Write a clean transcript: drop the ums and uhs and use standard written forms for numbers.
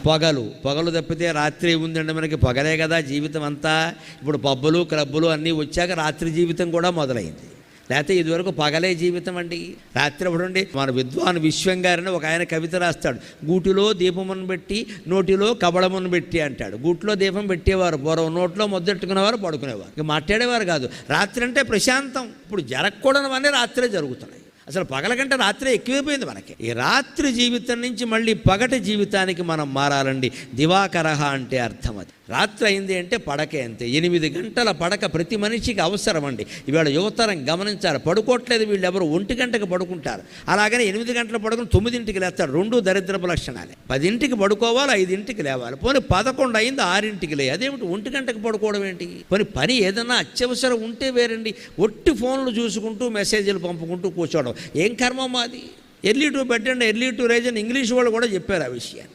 పొగలు తప్పితే రాత్రి ఉందండి మనకి. పొగలే కదా జీవితం అంతా. ఇప్పుడు పబ్బులు క్లబ్బులు అన్నీ వచ్చాక రాత్రి జీవితం కూడా మొదలైంది. లేకపోతే ఇదివరకు పగలే జీవితం అండి. రాత్రి అప్పుడుండి మన విద్వాన్ విశ్వం గారిని ఒక ఆయన కవిత రాస్తాడు. గూటిలో దీపమును పెట్టి నోటిలో కబళమును పెట్టి అంటాడు. గూటిలో దీపం పెట్టేవారు పూర్వం, నోట్లో ముద్దెట్టుకునేవారు, పడుకునేవారు, ఇక మాట్లాడేవారు కాదు. రాత్రి అంటే ప్రశాంతం. ఇప్పుడు జరగకూడనివన్నీ రాత్రే జరుగుతున్నాయి. అసలు పగల కంటే రాత్రే ఎక్కువైపోయింది మనకి. ఈ రాత్రి జీవితం నుంచి మళ్ళీ పగటి జీవితానికి మనం మారాలండి. దివాకరహ అంటే అర్థం అది. రాత్రి అయింది అంటే పడకే అంతే. 8 గంటల పడక ప్రతి మనిషికి అవసరం అండి. ఇవాళ యువతరం గమనించాలి, పడుకోవట్లేదు వీళ్ళు ఎవరు. 1 గంటకు పడుకుంటారు. అలాగనే 8 గంటల పడుకుని 9ంటికి లేస్తాడు. 2 దరిద్రపు లక్షణాలే. 10ంటికి పడుకోవాలి, 5ంటికి లేవాలి. పోనీ 11 అయింది 6ంటికి లే. అదేమిటి 1 గంటకు పడుకోవడం ఏంటి? పోనీ పని ఏదన్నా అత్యవసరం ఉంటే వేరండి. ఒట్టి ఫోన్లు చూసుకుంటూ మెసేజ్లు పంపుకుంటూ కూర్చోవడం ఏం కర్మ మాది? Early to bed and early to rise అని ఇంగ్లీష్ వాళ్ళు కూడా చెప్పారు ఆ విషయాన్ని.